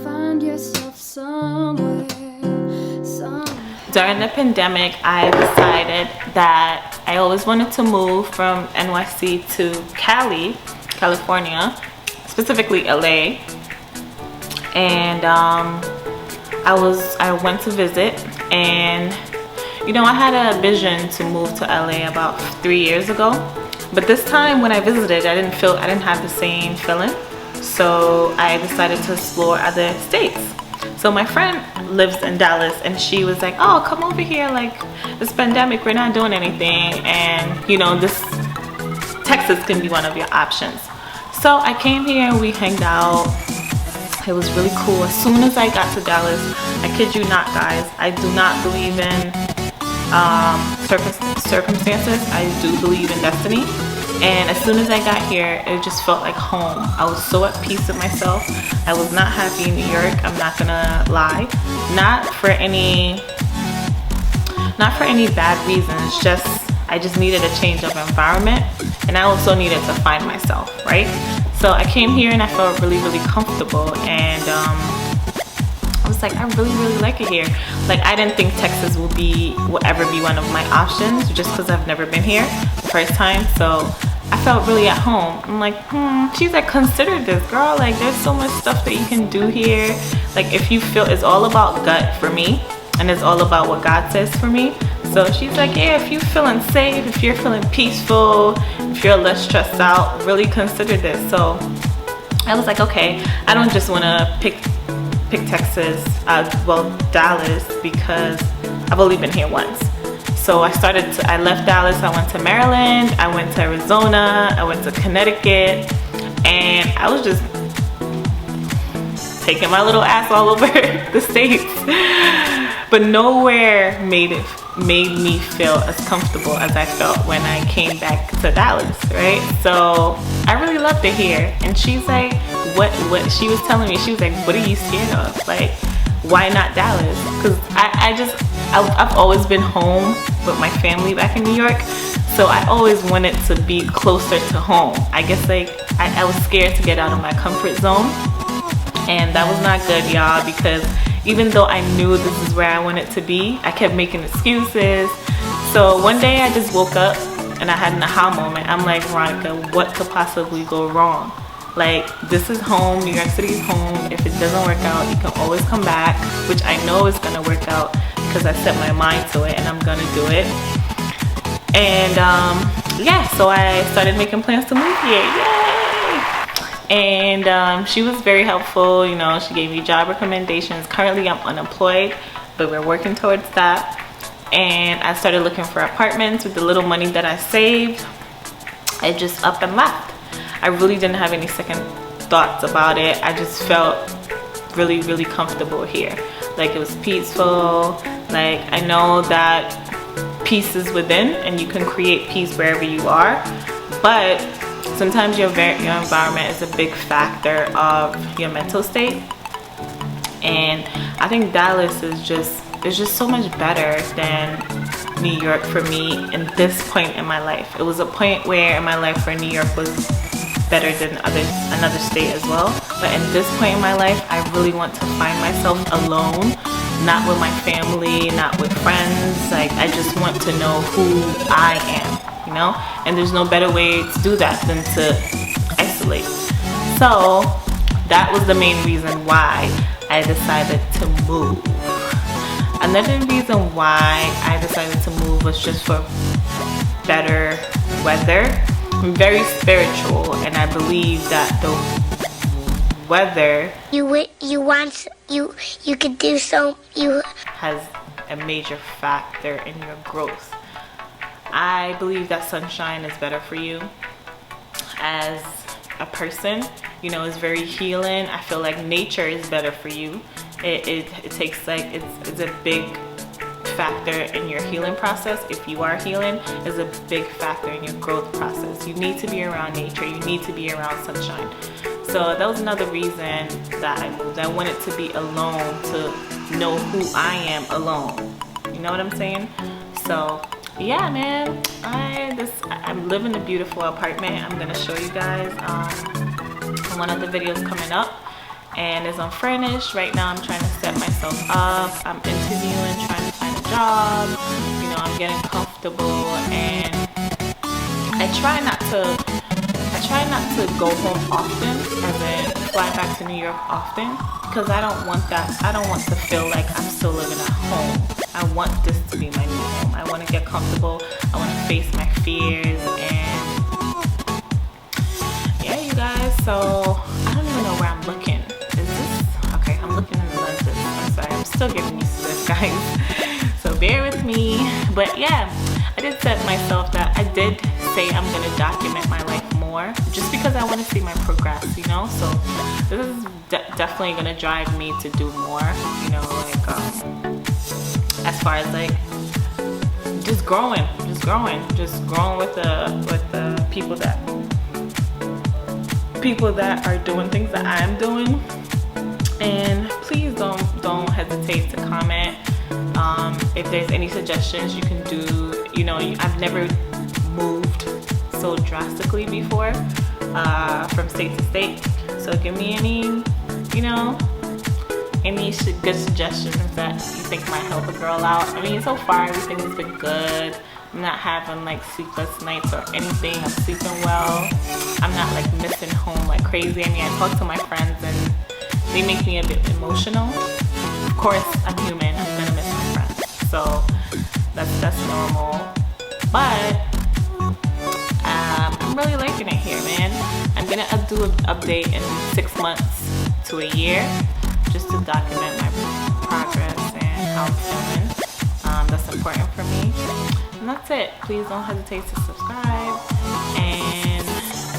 Find yourself somewhere. During the pandemic, I decided that I always wanted to move from NYC to Cali, California, specifically LA. And I went to visit, and you know, I had a vision to move to LA about 3 years ago. But this time when I visited, I didn't have the same feeling. So I decided to explore other states. So my friend lives in Dallas, and she was like, oh, come over here, like this pandemic, we're not doing anything, and you know, Texas can be one of your options. So I came here and we hanged out. It was really cool. As soon as I got to Dallas, I kid you not, guys, I do not believe in circumstances. I do believe in destiny. And as soon as I got here, it just felt like home. I was so at peace with myself. I was not happy in New York, I'm not gonna lie. Not for any bad reasons, just I just needed a change of environment, and I also needed to find myself, right? So I came here and I felt really, really comfortable, and I was like, I really like it here. Like, I didn't think Texas will ever be one of my options, just because I've never been here the first time. So I felt really at home. I'm like, she's like, consider this, girl. Like, there's so much stuff that you can do here. Like, if you feel, it's all about gut for me, and it's all about what God says for me. So she's like, yeah, if you're feeling safe, if you're feeling peaceful, if you're less stressed out, really consider this. So I was like, okay, I don't just want to pick Texas, Dallas, because I've only been here once. So I left Dallas, I went to Maryland, I went to Arizona, I went to Connecticut, and I was just taking my little ass all over the states. But nowhere made me feel as comfortable as I felt when I came back to Dallas, right? So I really loved it here. And she's like, what she was telling me, she was like, what are you scared of? Like, why not Dallas? Because I've always been home with my family back in New York, so I always wanted to be closer to home. I guess like I was scared to get out of my comfort zone, and that was not good, y'all, because even though I knew this is where I wanted to be, I kept making excuses. So one day I just woke up and I had an aha moment. I'm like, Veronica, what could possibly go wrong? Like, this is home, New York City is home. If it doesn't work out, you can always come back, which I know is gonna work out because I set my mind to it and I'm gonna do it. And yeah, so I started making plans to move here, yay! And she was very helpful, you know, she gave me job recommendations. Currently I'm unemployed, but we're working towards that. And I started looking for apartments with the little money that I saved. I just up and left. I really didn't have any second thoughts about it. I just felt really, really comfortable here. Like, it was peaceful. Like, I know that peace is within, and you can create peace wherever you are. But sometimes your environment is a big factor of your mental state. And I think Dallas is just so much better than New York for me in this point in my life. It was a point where in my life where New York was better than another state as well. But in this point in my life, I really want to find myself alone, not with my family, not with friends. Like, I just want to know who I am, you know? And there's no better way to do that than to isolate. So that was the main reason why I decided to move. Another reason why I decided to move was just for better weather. I'm very spiritual, and I believe that the weather you could do so has a major factor in your growth. I believe that sunshine is better for you as a person. You know, it's very healing. I feel like nature is better for you. It takes, like, it's a big factor in your healing process. If you are healing, is a big factor in your growth process. You need to be around nature. You need to be around sunshine. So that was another reason that I moved. I wanted to be alone, to know who I am alone. You know what I'm saying? So yeah, man, I'm living in a beautiful apartment. I'm gonna show you guys one of the videos coming up. and it's unfurnished. Right now I'm trying to set myself up. I'm interviewing, trying to find a job. You know, I'm getting comfortable, and I try not to go home often, as in fly back to New York often, because I don't want to feel like I'm still living at home. I want this to be my new home. I want to get comfortable. I want to face my fears, and yeah, you guys. So I don't even know where I'm looking. Is this okay? I'm looking in the lenses. I'm sorry. I'm still getting used to this, guys. So bear with me. But yeah, I did set myself that I did say I'm gonna document my life more, just because I want to see my progress, you know. So this is definitely gonna drive me to do more, you know, like as far as like just growing with the people that are doing things that I'm doing. And please don't hesitate to comment if there's any suggestions you can do. You know, I've never moved so drastically before from state to state, so give me any, you know, any good suggestions that you think might help a girl out. I mean, so far everything has been good. I'm not having like sleepless nights or anything. I'm sleeping well. I'm not like missing home like crazy. I mean, I talk to my friends and they make me a bit emotional. Of course, I'm human. I'm gonna miss my friends, so that's normal. But I'm really liking it here, man. I'm gonna do an update in 6 months to a year, just to document my progress and how I'm feeling. That's important for me. And that's it. Please don't hesitate to subscribe, and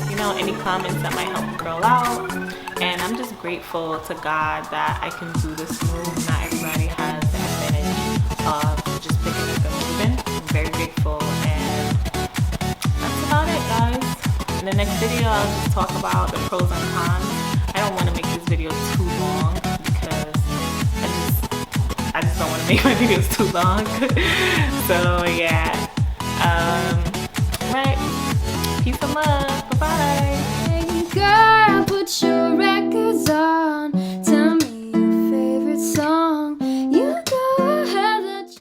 you know, any comments that might help a girl out. And I'm just grateful to God that I can do this move. Not everybody has the advantage of just picking up and moving. I'm very grateful, and that's about it, guys. In the next video, I'll just talk about the pros and cons. I don't want to make this video too long because I just don't want to make my videos too long. So yeah, right. Peace and love.